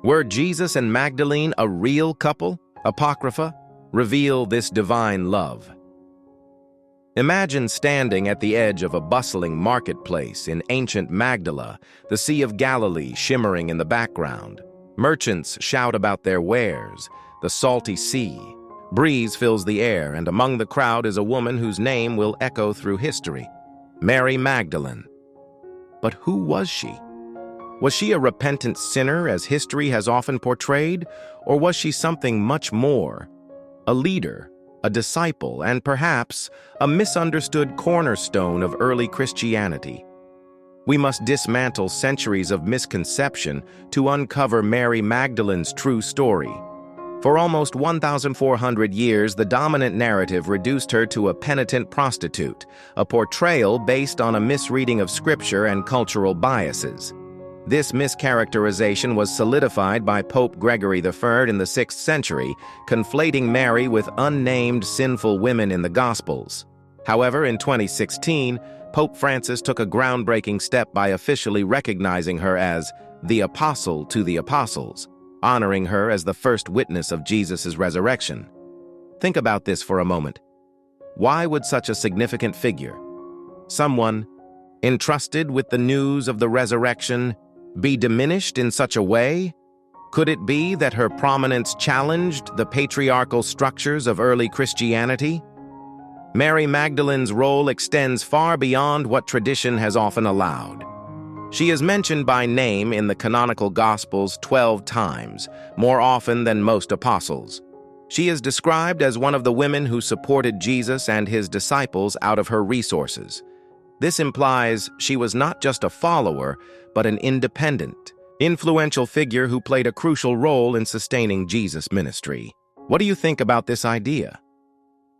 Were Jesus and Magdalene a real couple? Apocrypha reveal this divine love. Imagine standing at the edge of a bustling marketplace in ancient Magdala, the Sea of Galilee shimmering in the background. Merchants shout about their wares, the salty sea. Breeze fills the air, and among the crowd is a woman whose name will echo through history, Mary Magdalene. But who was she? Was she a repentant sinner, as history has often portrayed, or was she something much more? A leader, a disciple, and perhaps a misunderstood cornerstone of early Christianity. We must dismantle centuries of misconception to uncover Mary Magdalene's true story. For almost 1,400 years, the dominant narrative reduced her to a penitent prostitute, a portrayal based on a misreading of scripture and cultural biases. This mischaracterization was solidified by Pope Gregory III in the 6th century, conflating Mary with unnamed sinful women in the Gospels. However, in 2016, Pope Francis took a groundbreaking step by officially recognizing her as the Apostle to the Apostles, honoring her as the first witness of Jesus' resurrection. Think about this for a moment. Why would such a significant figure, someone entrusted with the news of the resurrection, be diminished in such a way? Could it be that her prominence challenged the patriarchal structures of early Christianity? Mary Magdalene's role extends far beyond what tradition has often allowed. She is mentioned by name in the canonical Gospels 12 times, more often than most apostles. She is described as one of the women who supported Jesus and his disciples out of her resources. This implies she was not just a follower, but an independent, influential figure who played a crucial role in sustaining Jesus' ministry. What do you think about this idea?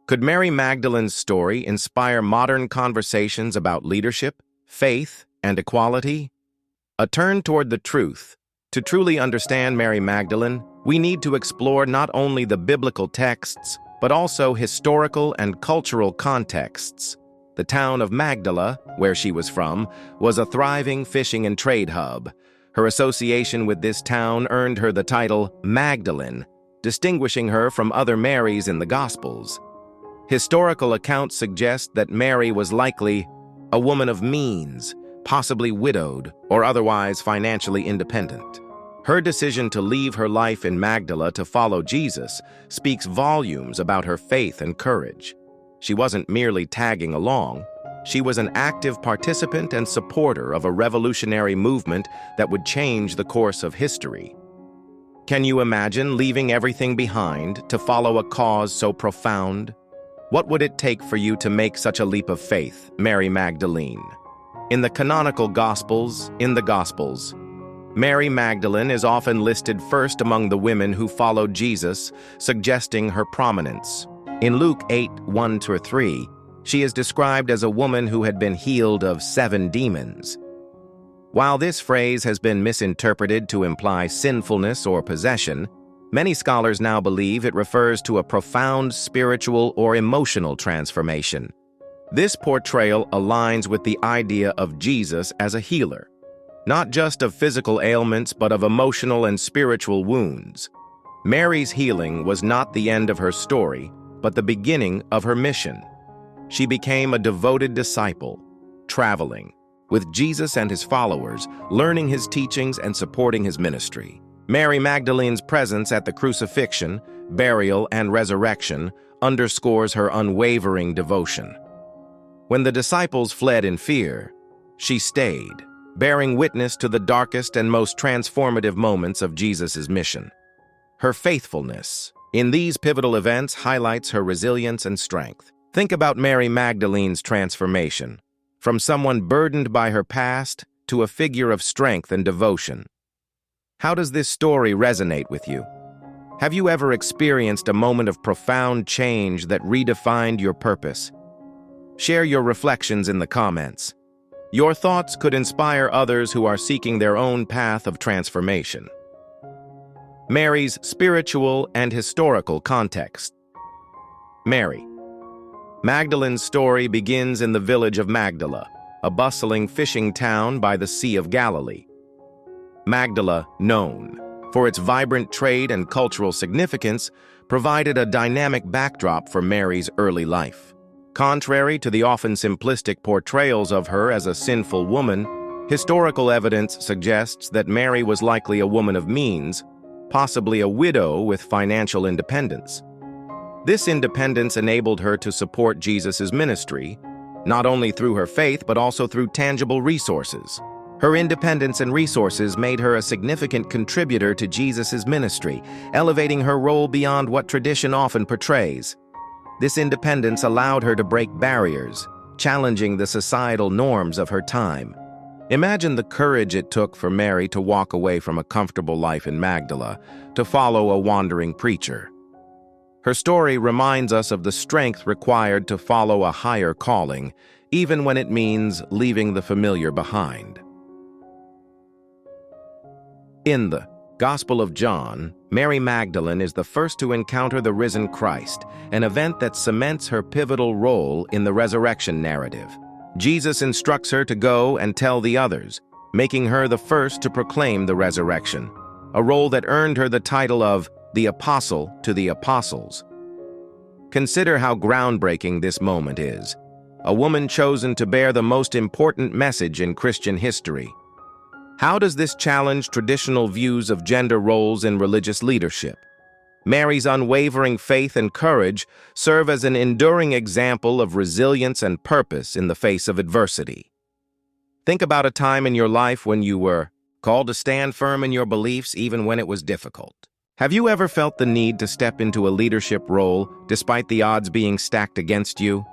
Could Mary Magdalene's story inspire modern conversations about leadership, faith, and equality? A turn toward the truth. To truly understand Mary Magdalene, we need to explore not only the biblical texts, but also historical and cultural contexts. The town of Magdala, where she was from, was a thriving fishing and trade hub. Her association with this town earned her the title Magdalene, distinguishing her from other Marys in the Gospels. Historical accounts suggest that Mary was likely a woman of means, possibly widowed or otherwise financially independent. Her decision to leave her life in Magdala to follow Jesus speaks volumes about her faith and courage. She wasn't merely tagging along. She was an active participant and supporter of a revolutionary movement that would change the course of history. Can you imagine leaving everything behind to follow a cause so profound? What would it take for you to make such a leap of faith, Mary Magdalene? In the canonical Gospels, Mary Magdalene is often listed first among the women who followed Jesus, suggesting her prominence. In Luke 8:1-3, she is described as a woman who had been healed of 7 demons. While this phrase has been misinterpreted to imply sinfulness or possession, many scholars now believe it refers to a profound spiritual or emotional transformation. This portrayal aligns with the idea of Jesus as a healer, not just of physical ailments but of emotional and spiritual wounds. Mary's healing was not the end of her story, but the beginning of her mission. She became a devoted disciple, traveling with Jesus and his followers, learning his teachings and supporting his ministry. Mary Magdalene's presence at the crucifixion, burial, and resurrection underscores her unwavering devotion. When the disciples fled in fear, she stayed, bearing witness to the darkest and most transformative moments of Jesus' mission. Her faithfulness in these pivotal events highlights her resilience and strength. Think about Mary Magdalene's transformation, from someone burdened by her past to a figure of strength and devotion. How does this story resonate with you? Have you ever experienced a moment of profound change that redefined your purpose? Share your reflections in the comments. Your thoughts could inspire others who are seeking their own path of transformation. Mary's spiritual and historical context. Mary Magdalene's story begins in the village of Magdala, a bustling fishing town by the Sea of Galilee. Magdala, known for its vibrant trade and cultural significance, provided a dynamic backdrop for Mary's early life. Contrary to the often simplistic portrayals of her as a sinful woman, historical evidence suggests that Mary was likely a woman of means, possibly a widow with financial independence. This independence enabled her to support Jesus' ministry, not only through her faith but also through tangible resources. Her independence and resources made her a significant contributor to Jesus' ministry, elevating her role beyond what tradition often portrays. This independence allowed her to break barriers, challenging the societal norms of her time. Imagine the courage it took for Mary to walk away from a comfortable life in Magdala to follow a wandering preacher. Her story reminds us of the strength required to follow a higher calling, even when it means leaving the familiar behind. In the Gospel of John, Mary Magdalene is the first to encounter the risen Christ, an event that cements her pivotal role in the resurrection narrative. Jesus instructs her to go and tell the others, making her the first to proclaim the resurrection, a role that earned her the title of the Apostle to the Apostles. Consider how groundbreaking this moment is. A woman chosen to bear the most important message in Christian history. How does this challenge traditional views of gender roles in religious leadership? Mary's unwavering faith and courage serve as an enduring example of resilience and purpose in the face of adversity. Think about a time in your life when you were called to stand firm in your beliefs even when it was difficult. Have you ever felt the need to step into a leadership role despite the odds being stacked against you?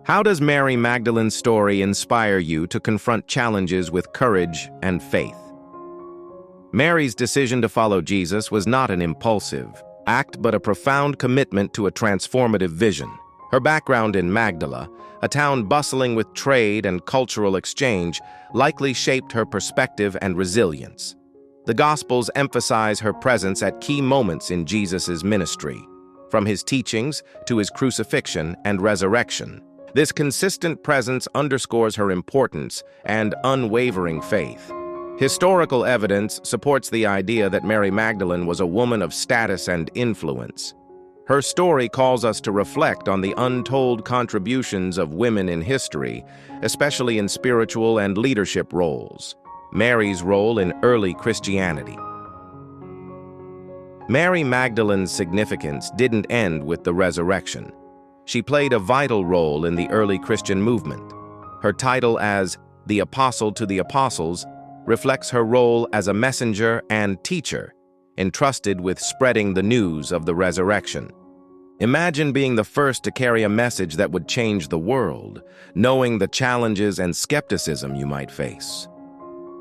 How does Mary Magdalene's story inspire you to confront challenges with courage and faith? Mary's decision to follow Jesus was not an impulsive act, but a profound commitment to a transformative vision. Her background in Magdala, a town bustling with trade and cultural exchange, likely shaped her perspective and resilience. The Gospels emphasize her presence at key moments in Jesus' ministry, from his teachings to his crucifixion and resurrection. This consistent presence underscores her importance and unwavering faith. Historical evidence supports the idea that Mary Magdalene was a woman of status and influence. Her story calls us to reflect on the untold contributions of women in history, especially in spiritual and leadership roles. Mary's role in early Christianity. Mary Magdalene's significance didn't end with the resurrection. She played a vital role in the early Christian movement. Her title as the Apostle to the Apostles reflects her role as a messenger and teacher, entrusted with spreading the news of the resurrection. Imagine being the first to carry a message that would change the world, knowing the challenges and skepticism you might face.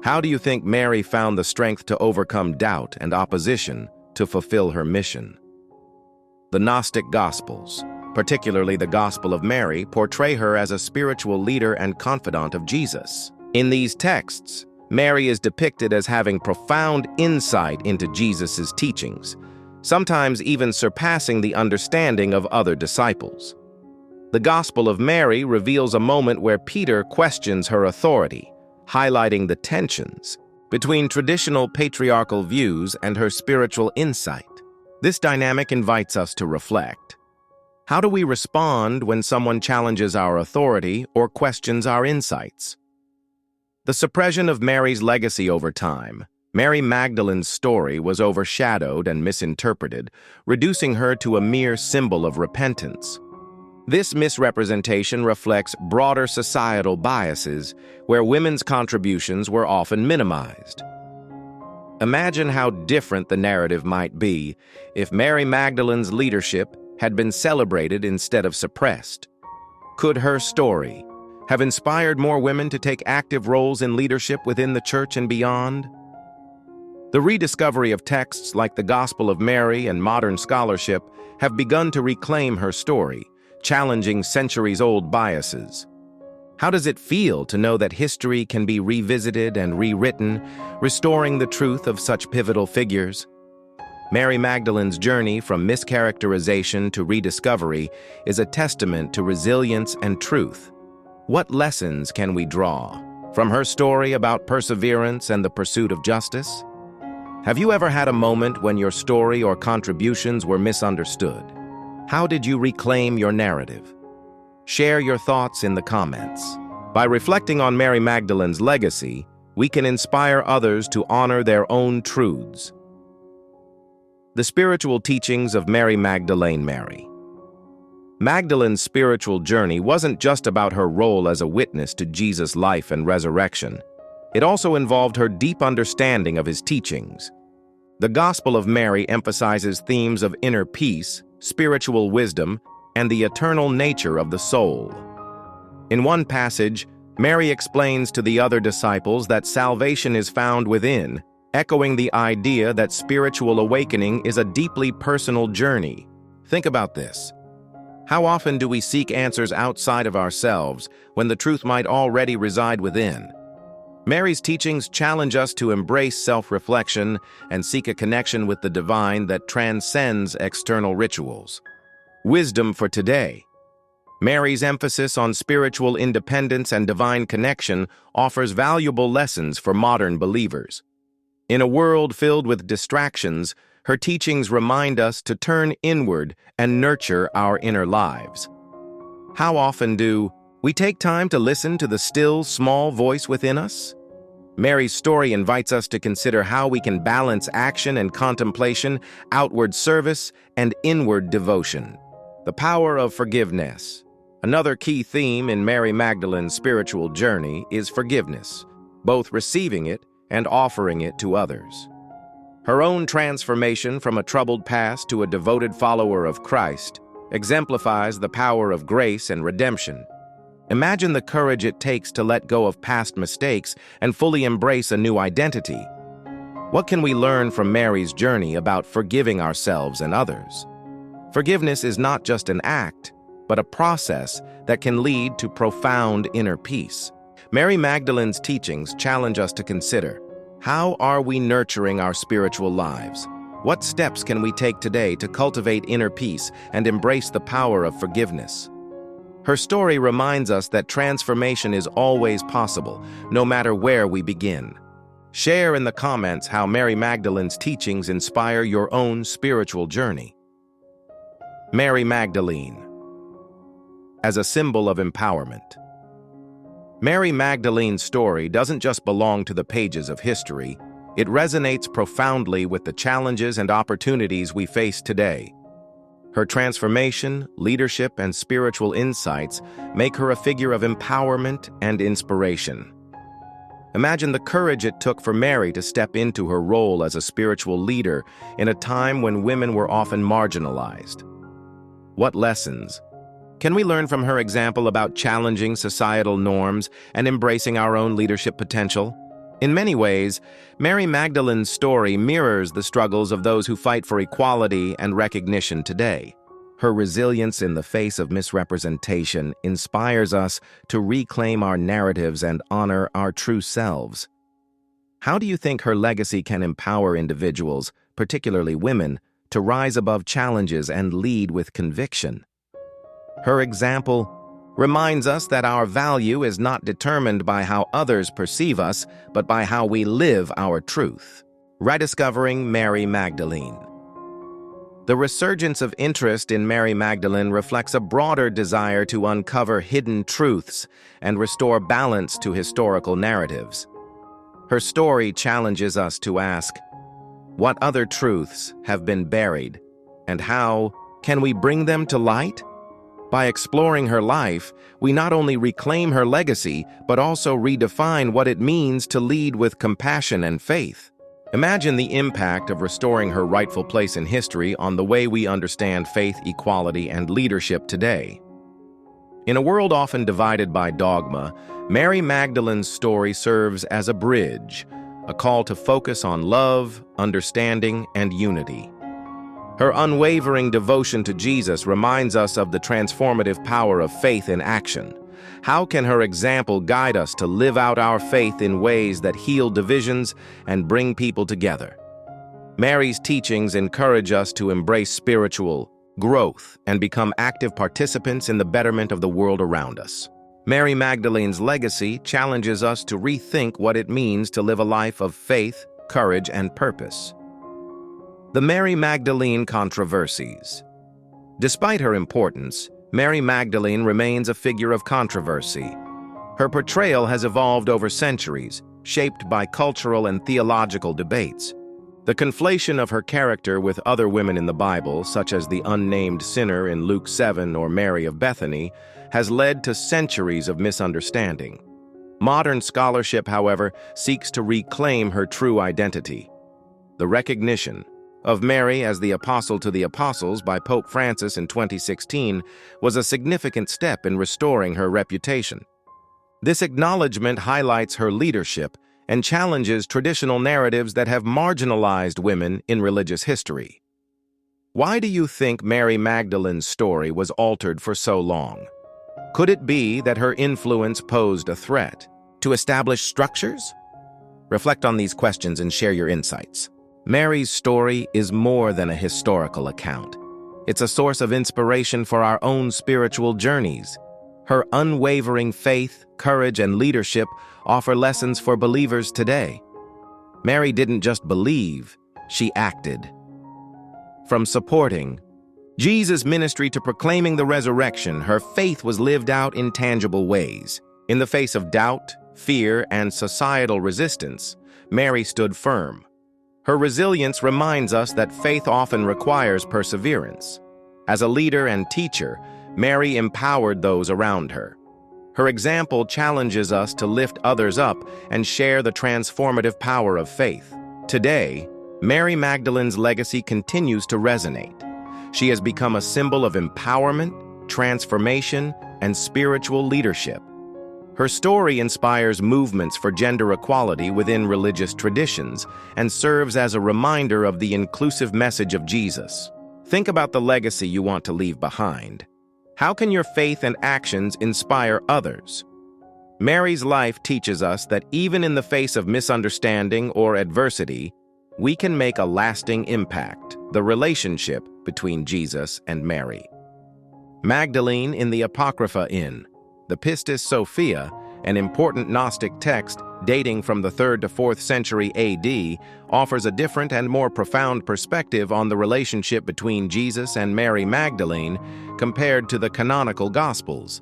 How do you think Mary found the strength to overcome doubt and opposition to fulfill her mission? The Gnostic Gospels, particularly the Gospel of Mary, portray her as a spiritual leader and confidant of Jesus. In these texts, Mary is depicted as having profound insight into Jesus' teachings, sometimes even surpassing the understanding of other disciples. The Gospel of Mary reveals a moment where Peter questions her authority, highlighting the tensions between traditional patriarchal views and her spiritual insight. This dynamic invites us to reflect. How do we respond when someone challenges our authority or questions our insights? The suppression of Mary's legacy over time. Mary Magdalene's story was overshadowed and misinterpreted, reducing her to a mere symbol of repentance. This misrepresentation reflects broader societal biases where women's contributions were often minimized. Imagine how different the narrative might be if Mary Magdalene's leadership had been celebrated instead of suppressed. Could her story have inspired more women to take active roles in leadership within the church and beyond? The rediscovery of texts like the Gospel of Mary and modern scholarship have begun to reclaim her story, challenging centuries-old biases. How does it feel to know that history can be revisited and rewritten, restoring the truth of such pivotal figures? Mary Magdalene's journey from mischaracterization to rediscovery is a testament to resilience and truth. What lessons can we draw from her story about perseverance and the pursuit of justice? Have you ever had a moment when your story or contributions were misunderstood? How did you reclaim your narrative? Share your thoughts in the comments. By reflecting on Mary Magdalene's legacy, we can inspire others to honor their own truths. The spiritual teachings of Mary Magdalene. Mary Magdalene's spiritual journey wasn't just about her role as a witness to Jesus' life and resurrection. It also involved her deep understanding of his teachings. The Gospel of Mary emphasizes themes of inner peace, spiritual wisdom, and the eternal nature of the soul. In one passage, Mary explains to the other disciples that salvation is found within, echoing the idea that spiritual awakening is a deeply personal journey. Think about this. How often do we seek answers outside of ourselves when the truth might already reside within? Mary's teachings challenge us to embrace self-reflection and seek a connection with the divine that transcends external rituals. Wisdom for today. Mary's emphasis on spiritual independence and divine connection offers valuable lessons for modern believers. In a world filled with distractions, her teachings remind us to turn inward and nurture our inner lives. How often do we take time to listen to the still, small voice within us? Mary's story invites us to consider how we can balance action and contemplation, outward service, and inward devotion. The power of forgiveness. Another key theme in Mary Magdalene's spiritual journey is forgiveness, both receiving it and offering it to others. Her own transformation from a troubled past to a devoted follower of Christ exemplifies the power of grace and redemption. Imagine the courage it takes to let go of past mistakes and fully embrace a new identity. What can we learn from Mary's journey about forgiving ourselves and others? Forgiveness is not just an act, but a process that can lead to profound inner peace. Mary Magdalene's teachings challenge us to consider, how are we nurturing our spiritual lives? What steps can we take today to cultivate inner peace and embrace the power of forgiveness? Her story reminds us that transformation is always possible, no matter where we begin. Share in the comments how Mary Magdalene's teachings inspire your own spiritual journey. Mary Magdalene as a symbol of empowerment. Mary Magdalene's story doesn't just belong to the pages of history, it resonates profoundly with the challenges and opportunities we face today. Her transformation, leadership, and spiritual insights make her a figure of empowerment and inspiration. Imagine the courage it took for Mary to step into her role as a spiritual leader in a time when women were often marginalized. What lessons can we learn from her example about challenging societal norms and embracing our own leadership potential? In many ways, Mary Magdalene's story mirrors the struggles of those who fight for equality and recognition today. Her resilience in the face of misrepresentation inspires us to reclaim our narratives and honor our true selves. How do you think her legacy can empower individuals, particularly women, to rise above challenges and lead with conviction? Her example reminds us that our value is not determined by how others perceive us, but by how we live our truth. Rediscovering Mary Magdalene. The resurgence of interest in Mary Magdalene reflects a broader desire to uncover hidden truths and restore balance to historical narratives. Her story challenges us to ask, what other truths have been buried, and how can we bring them to light? By exploring her life, we not only reclaim her legacy, but also redefine what it means to lead with compassion and faith. Imagine the impact of restoring her rightful place in history on the way we understand faith, equality, and leadership today. In a world often divided by dogma, Mary Magdalene's story serves as a bridge, a call to focus on love, understanding, and unity. Her unwavering devotion to Jesus reminds us of the transformative power of faith in action. How can her example guide us to live out our faith in ways that heal divisions and bring people together? Mary's teachings encourage us to embrace spiritual growth and become active participants in the betterment of the world around us. Mary Magdalene's legacy challenges us to rethink what it means to live a life of faith, courage, and purpose. The Mary Magdalene controversies. Despite her importance, Mary Magdalene remains a figure of controversy. Her portrayal has evolved over centuries, shaped by cultural and theological debates. The conflation of her character with other women in the Bible, such as the unnamed sinner in Luke 7 or Mary of Bethany, has led to centuries of misunderstanding. Modern scholarship, however, seeks to reclaim her true identity. The recognition of Mary as the Apostle to the Apostles by Pope Francis in 2016 was a significant step in restoring her reputation. This acknowledgement highlights her leadership and challenges traditional narratives that have marginalized women in religious history. Why do you think Mary Magdalene's story was altered for so long? Could it be that her influence posed a threat to established structures? Reflect on these questions and share your insights. Mary's story is more than a historical account. It's a source of inspiration for our own spiritual journeys. Her unwavering faith, courage, and leadership offer lessons for believers today. Mary didn't just believe, she acted. From supporting Jesus' ministry to proclaiming the resurrection, her faith was lived out in tangible ways. In the face of doubt, fear, and societal resistance, Mary stood firm. Her resilience reminds us that faith often requires perseverance. As a leader and teacher, Mary empowered those around her. Her example challenges us to lift others up and share the transformative power of faith. Today, Mary Magdalene's legacy continues to resonate. She has become a symbol of empowerment, transformation, and spiritual leadership. Her story inspires movements for gender equality within religious traditions and serves as a reminder of the inclusive message of Jesus. Think about the legacy you want to leave behind. How can your faith and actions inspire others? Mary's life teaches us that even in the face of misunderstanding or adversity, we can make a lasting impact. The relationship between Jesus and Mary. Magdalene in the Apocrypha in the Pistis Sophia, an important Gnostic text dating from the 3rd to 4th century AD, offers a different and more profound perspective on the relationship between Jesus and Mary Magdalene compared to the canonical Gospels.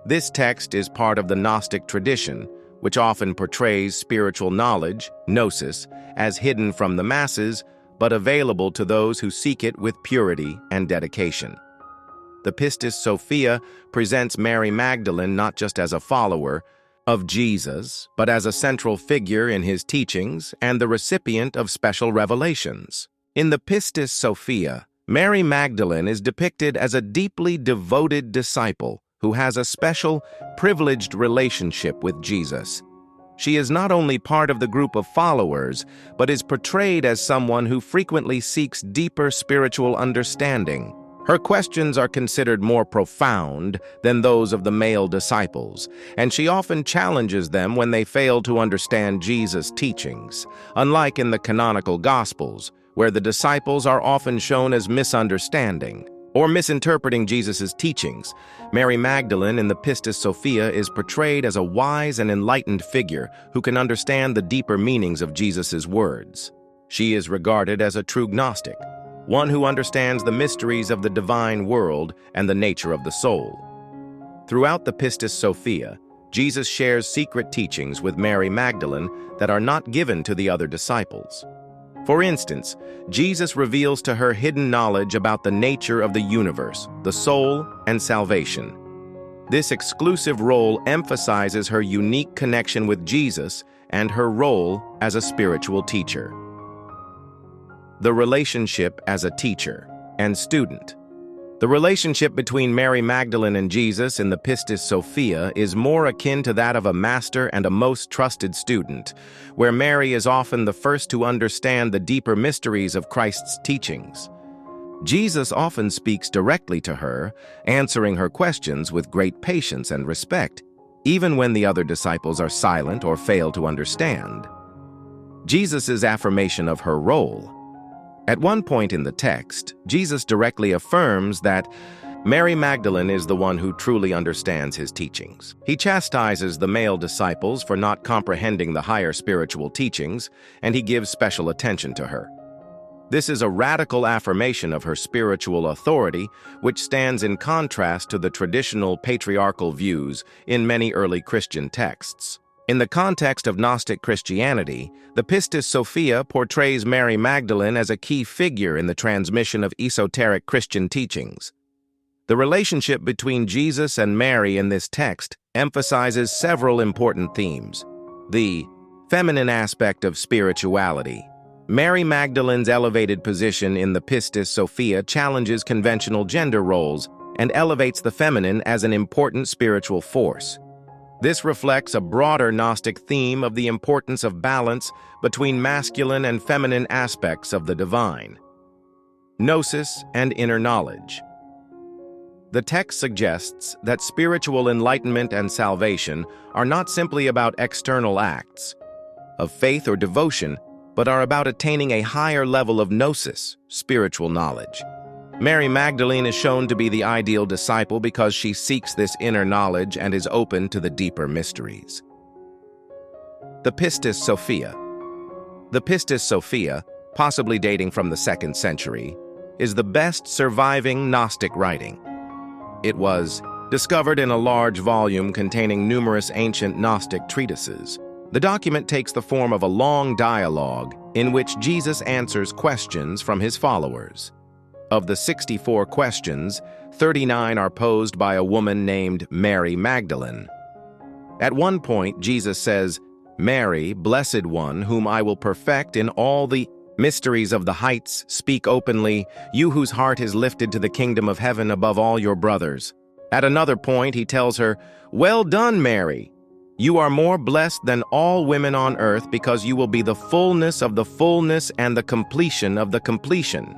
This text is part of the Gnostic tradition, which often portrays spiritual knowledge, gnosis, as hidden from the masses, but available to those who seek it with purity and dedication. The Pistis Sophia presents Mary Magdalene not just as a follower of Jesus, but as a central figure in his teachings and the recipient of special revelations. In the Pistis Sophia, Mary Magdalene is depicted as a deeply devoted disciple who has a special, privileged relationship with Jesus. She is not only part of the group of followers, but is portrayed as someone who frequently seeks deeper spiritual understanding. Her questions are considered more profound than those of the male disciples, and she often challenges them when they fail to understand Jesus' teachings, unlike in the canonical Gospels, where the disciples are often shown as misunderstanding or misinterpreting Jesus' teachings. Mary Magdalene in the Pistis Sophia is portrayed as a wise and enlightened figure who can understand the deeper meanings of Jesus' words. She is regarded as a true Gnostic, one who understands the mysteries of the divine world and the nature of the soul. Throughout the Pistis Sophia, Jesus shares secret teachings with Mary Magdalene that are not given to the other disciples. For instance, Jesus reveals to her hidden knowledge about the nature of the universe, the soul, and salvation. This exclusive role emphasizes her unique connection with Jesus and her role as a spiritual teacher. The relationship as a teacher and student. The relationship between Mary Magdalene and Jesus in the Pistis Sophia is more akin to that of a master and a most trusted student, where Mary is often the first to understand the deeper mysteries of Christ's teachings. Jesus often speaks directly to her, answering her questions with great patience and respect, even when the other disciples are silent or fail to understand. Jesus' affirmation of her role. At one point in the text, Jesus directly affirms that Mary Magdalene is the one who truly understands his teachings. He chastises the male disciples for not comprehending the higher spiritual teachings, and he gives special attention to her. This is a radical affirmation of her spiritual authority, which stands in contrast to the traditional patriarchal views in many early Christian texts. In the context of Gnostic Christianity, the Pistis Sophia portrays Mary Magdalene as a key figure in the transmission of esoteric Christian teachings. The relationship between Jesus and Mary in this text emphasizes several important themes. The feminine aspect of spirituality. Mary Magdalene's elevated position in the Pistis Sophia challenges conventional gender roles and elevates the feminine as an important spiritual force. This reflects a broader Gnostic theme of the importance of balance between masculine and feminine aspects of the divine. Gnosis and inner knowledge. The text suggests that spiritual enlightenment and salvation are not simply about external acts of faith or devotion, but are about attaining a higher level of gnosis, spiritual knowledge. Mary Magdalene is shown to be the ideal disciple because she seeks this inner knowledge and is open to the deeper mysteries. The Pistis Sophia. The Pistis Sophia, possibly dating from the 2nd century, is the best surviving Gnostic writing. It was discovered in a large volume containing numerous ancient Gnostic treatises. The document takes the form of a long dialogue in which Jesus answers questions from his followers. Of the 64 questions, 39 are posed by a woman named Mary Magdalene. At one point, Jesus says, "Mary, blessed one, whom I will perfect in all the mysteries of the heights, speak openly, you whose heart is lifted to the kingdom of heaven above all your brothers." At another point, he tells her, "Well done, Mary. You are more blessed than all women on earth because you will be the fullness of the fullness and the completion of the completion."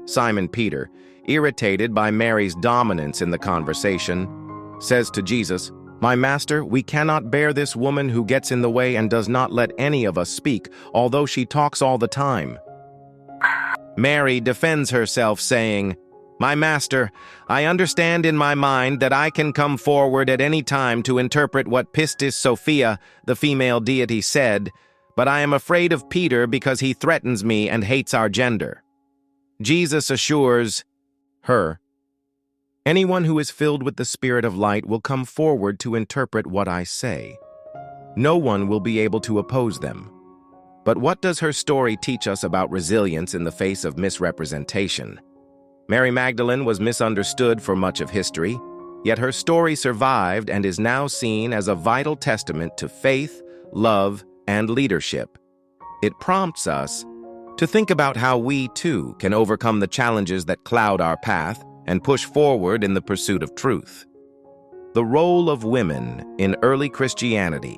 Simon Peter, irritated by Mary's dominance in the conversation, says to Jesus, "My master, we cannot bear this woman who gets in the way and does not let any of us speak, although she talks all the time." Mary defends herself, saying, "My master, I understand in my mind that I can come forward at any time to interpret what Pistis Sophia, the female deity, said, but I am afraid of Peter because he threatens me and hates our gender." Jesus assures her, "Anyone who is filled with the Spirit of light will come forward to interpret what I say. No one will be able to oppose them." But what does her story teach us about resilience in the face of misrepresentation? Mary Magdalene was misunderstood for much of history, yet her story survived and is now seen as a vital testament to faith, love, and leadership. It prompts us to think about how we, too, can overcome the challenges that cloud our path and push forward in the pursuit of truth. The role of women in early Christianity.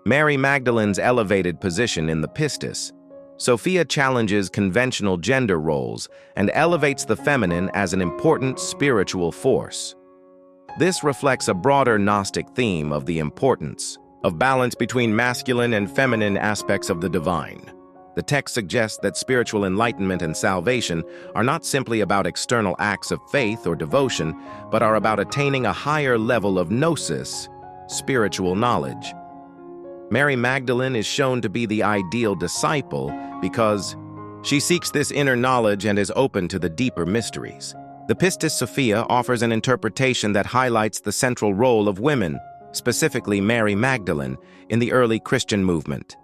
Mary Magdalene's elevated position in the Pistis Sophia challenges conventional gender roles and elevates the feminine as an important spiritual force. This reflects a broader Gnostic theme of the importance of balance between masculine and feminine aspects of the divine. The text suggests that spiritual enlightenment and salvation are not simply about external acts of faith or devotion, but are about attaining a higher level of gnosis, spiritual knowledge. Mary Magdalene is shown to be the ideal disciple because she seeks this inner knowledge and is open to the deeper mysteries. The Pistis Sophia offers an interpretation that highlights the central role of women, specifically Mary Magdalene, in the early Christian movement.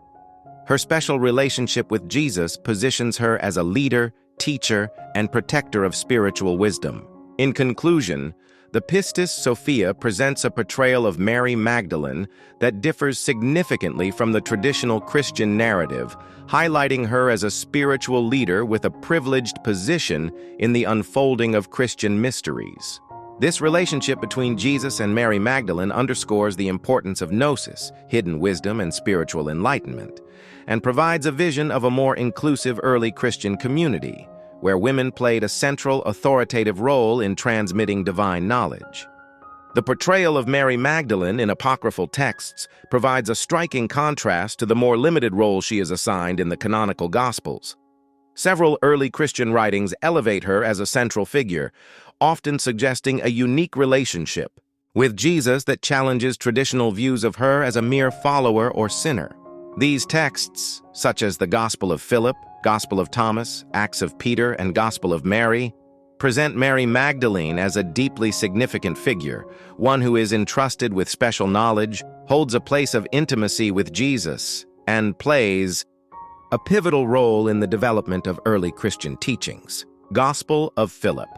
Her special relationship with Jesus positions her as a leader, teacher, and protector of spiritual wisdom. In conclusion, the Pistis Sophia presents a portrayal of Mary Magdalene that differs significantly from the traditional Christian narrative, highlighting her as a spiritual leader with a privileged position in the unfolding of Christian mysteries. This relationship between Jesus and Mary Magdalene underscores the importance of gnosis, hidden wisdom, and spiritual enlightenment, and provides a vision of a more inclusive early Christian community, where women played a central, authoritative role in transmitting divine knowledge. The portrayal of Mary Magdalene in apocryphal texts provides a striking contrast to the more limited role she is assigned in the canonical Gospels. Several early Christian writings elevate her as a central figure, often suggesting a unique relationship with Jesus that challenges traditional views of her as a mere follower or sinner. These texts, such as the Gospel of Philip, Gospel of Thomas, Acts of Peter, and Gospel of Mary, present Mary Magdalene as a deeply significant figure, one who is entrusted with special knowledge, holds a place of intimacy with Jesus, and plays a pivotal role in the development of early Christian teachings. Gospel of Philip.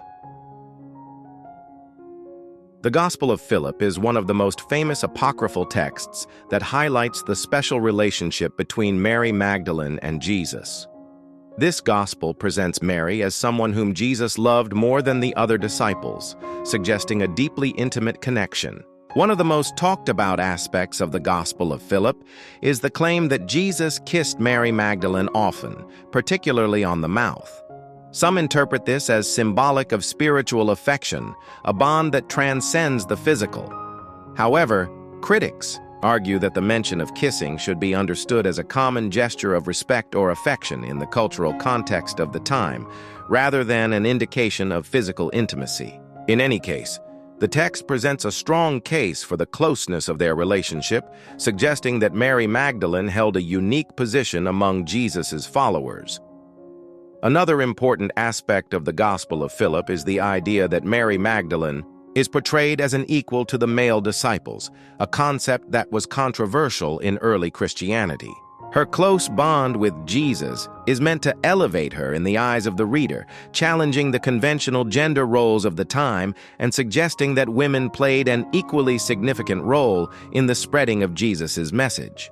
The Gospel of Philip is one of the most famous apocryphal texts that highlights the special relationship between Mary Magdalene and Jesus. This gospel presents Mary as someone whom Jesus loved more than the other disciples, suggesting a deeply intimate connection. One of the most talked about aspects of the Gospel of Philip is the claim that Jesus kissed Mary Magdalene often, particularly on the mouth. Some interpret this as symbolic of spiritual affection, a bond that transcends the physical. However, critics argue that the mention of kissing should be understood as a common gesture of respect or affection in the cultural context of the time, rather than an indication of physical intimacy. In any case, the text presents a strong case for the closeness of their relationship, suggesting that Mary Magdalene held a unique position among Jesus' followers. Another important aspect of the Gospel of Philip is the idea that Mary Magdalene is portrayed as an equal to the male disciples, a concept that was controversial in early Christianity. Her close bond with Jesus is meant to elevate her in the eyes of the reader, challenging the conventional gender roles of the time and suggesting that women played an equally significant role in the spreading of Jesus' message.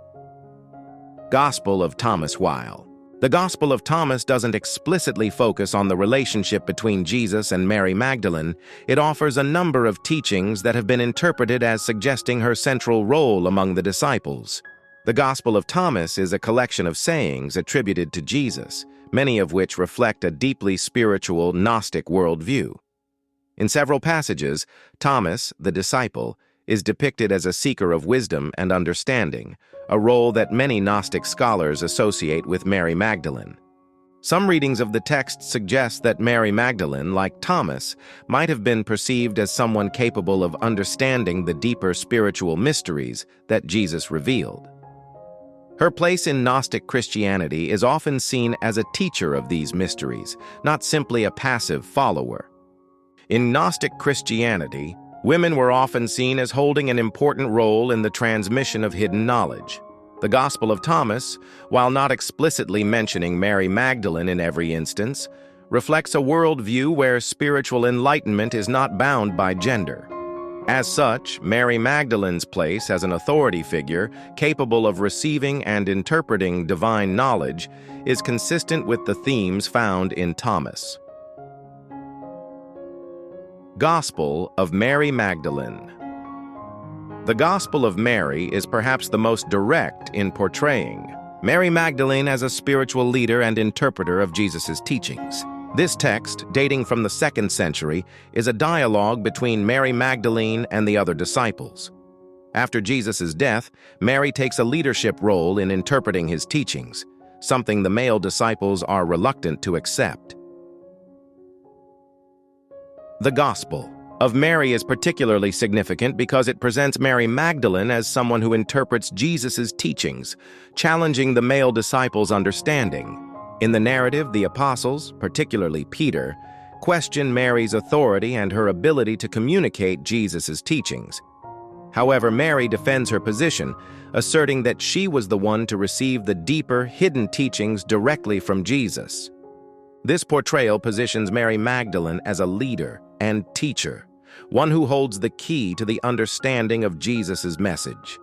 Gospel of Thomas. While the Gospel of Thomas doesn't explicitly focus on the relationship between Jesus and Mary Magdalene, it offers a number of teachings that have been interpreted as suggesting her central role among the disciples. The Gospel of Thomas is a collection of sayings attributed to Jesus, many of which reflect a deeply spiritual Gnostic worldview. In several passages, Thomas, the disciple, is depicted as a seeker of wisdom and understanding, a role that many Gnostic scholars associate with Mary Magdalene. Some readings of the text suggest that Mary Magdalene, like Thomas, might have been perceived as someone capable of understanding the deeper spiritual mysteries that Jesus revealed. Her place in Gnostic Christianity is often seen as a teacher of these mysteries, not simply a passive follower. In Gnostic Christianity, women were often seen as holding an important role in the transmission of hidden knowledge. The Gospel of Thomas, while not explicitly mentioning Mary Magdalene in every instance, reflects a worldview where spiritual enlightenment is not bound by gender. As such, Mary Magdalene's place as an authority figure capable of receiving and interpreting divine knowledge is consistent with the themes found in Thomas. Gospel of Mary Magdalene. The Gospel of Mary is perhaps the most direct in portraying Mary Magdalene as a spiritual leader and interpreter of Jesus' teachings. This text, dating from the 2nd century, is a dialogue between Mary Magdalene and the other disciples. After Jesus' death, Mary takes a leadership role in interpreting his teachings, something the male disciples are reluctant to accept. The Gospel of Mary is particularly significant because it presents Mary Magdalene as someone who interprets Jesus' teachings, challenging the male disciples' understanding. In the narrative, the apostles, particularly Peter, question Mary's authority and her ability to communicate Jesus' teachings. However, Mary defends her position, asserting that she was the one to receive the deeper, hidden teachings directly from Jesus. This portrayal positions Mary Magdalene as a leader and teacher, one who holds the key to the understanding of Jesus' message.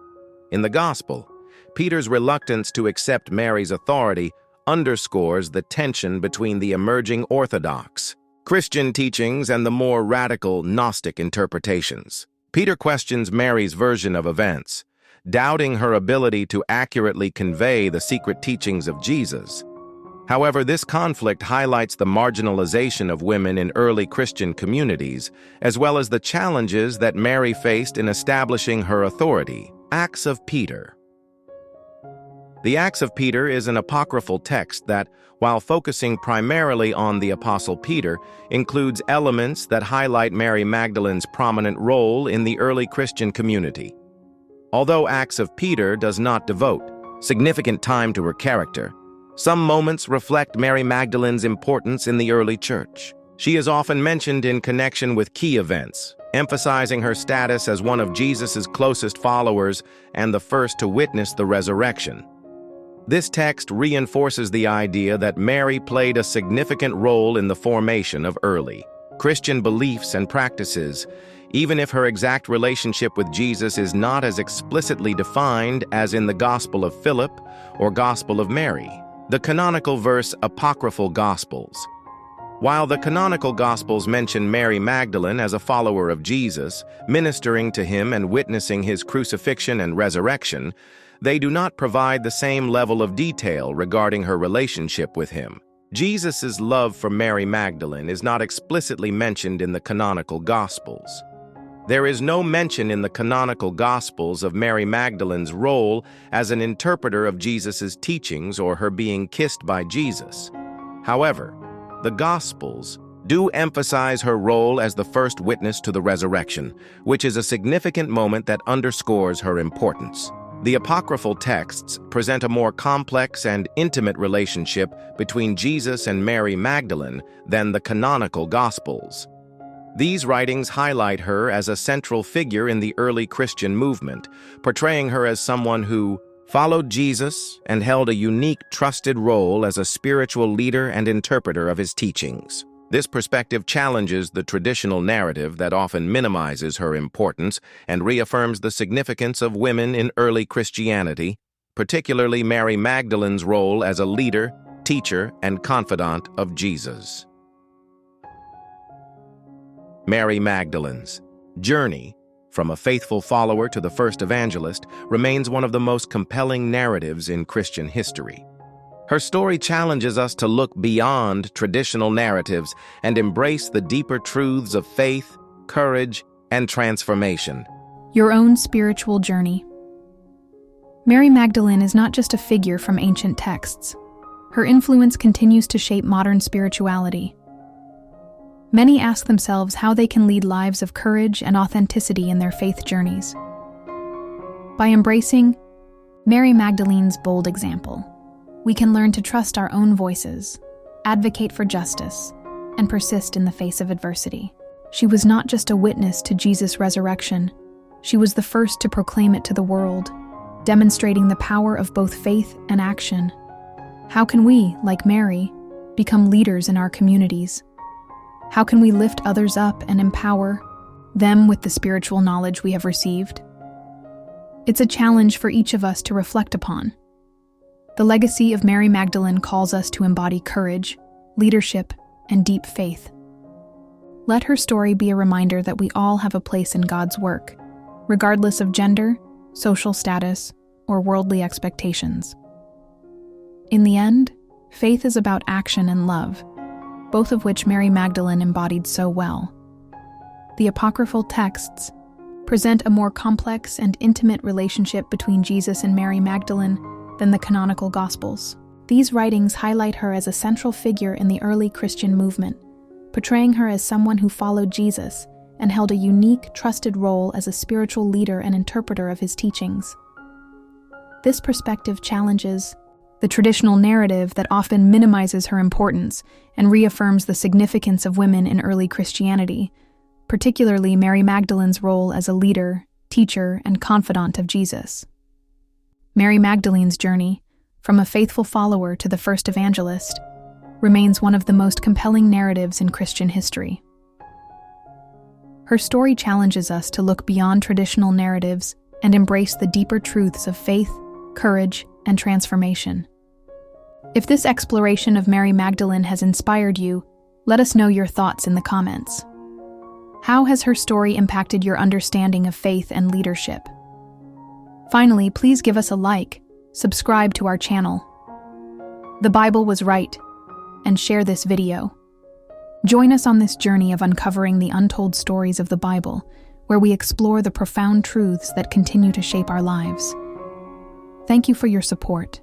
In the Gospel, Peter's reluctance to accept Mary's authority underscores the tension between the emerging Orthodox Christian teachings and the more radical Gnostic interpretations. Peter questions Mary's version of events, doubting her ability to accurately convey the secret teachings of Jesus. However, this conflict highlights the marginalization of women in early Christian communities, as well as the challenges that Mary faced in establishing her authority. Acts of Peter. The Acts of Peter is an apocryphal text that, while focusing primarily on the Apostle Peter, includes elements that highlight Mary Magdalene's prominent role in the early Christian community. Although Acts of Peter does not devote significant time to her character, some moments reflect Mary Magdalene's importance in the early church. She is often mentioned in connection with key events, emphasizing her status as one of Jesus' closest followers and the first to witness the resurrection. This text reinforces the idea that Mary played a significant role in the formation of early Christian beliefs and practices, even if her exact relationship with Jesus is not as explicitly defined as in the Gospel of Philip or Gospel of Mary. The canonical verse Apocryphal Gospels. While the canonical Gospels mention Mary Magdalene as a follower of Jesus, ministering to him and witnessing his crucifixion and resurrection, they do not provide the same level of detail regarding her relationship with him. Jesus' love for Mary Magdalene is not explicitly mentioned in the canonical Gospels. There is no mention in the canonical Gospels of Mary Magdalene's role as an interpreter of Jesus' teachings or her being kissed by Jesus. However, the Gospels do emphasize her role as the first witness to the resurrection, which is a significant moment that underscores her importance. The apocryphal texts present a more complex and intimate relationship between Jesus and Mary Magdalene than the canonical Gospels. These writings highlight her as a central figure in the early Christian movement, portraying her as someone who followed Jesus and held a unique, trusted role as a spiritual leader and interpreter of his teachings. This perspective challenges the traditional narrative that often minimizes her importance and reaffirms the significance of women in early Christianity, particularly Mary Magdalene's role as a leader, teacher, and confidant of Jesus. Mary Magdalene's journey from a faithful follower to the first evangelist remains one of the most compelling narratives in Christian history. Her story challenges us to look beyond traditional narratives and embrace the deeper truths of faith, courage, and transformation. Your own spiritual journey. Mary Magdalene is not just a figure from ancient texts. Her influence continues to shape modern spirituality. Many ask themselves how they can lead lives of courage and authenticity in their faith journeys. By embracing Mary Magdalene's bold example, we can learn to trust our own voices, advocate for justice, and persist in the face of adversity. She was not just a witness to Jesus' resurrection, she was the first to proclaim it to the world, demonstrating the power of both faith and action. How can we, like Mary, become leaders in our communities? How can we lift others up and empower them with the spiritual knowledge we have received? It's a challenge for each of us to reflect upon. The legacy of Mary Magdalene calls us to embody courage, leadership, and deep faith. Let her story be a reminder that we all have a place in God's work, regardless of gender, social status, or worldly expectations. In the end, faith is about action and love, both of which Mary Magdalene embodied so well. The apocryphal texts present a more complex and intimate relationship between Jesus and Mary Magdalene than the canonical Gospels. These writings highlight her as a central figure in the early Christian movement, portraying her as someone who followed Jesus and held a unique, trusted role as a spiritual leader and interpreter of his teachings. This perspective challenges the traditional narrative that often minimizes her importance and reaffirms the significance of women in early Christianity, particularly Mary Magdalene's role as a leader, teacher, and confidant of Jesus. Mary Magdalene's journey, from a faithful follower to the first evangelist, remains one of the most compelling narratives in Christian history. Her story challenges us to look beyond traditional narratives and embrace the deeper truths of faith, courage, and transformation. If this exploration of Mary Magdalene has inspired you, let us know your thoughts in the comments. How has her story impacted your understanding of faith and leadership? Finally, please give us a like, subscribe to our channel. The Bible was right, and share this video. Join us on this journey of uncovering the untold stories of the Bible, where we explore the profound truths that continue to shape our lives. Thank you for your support,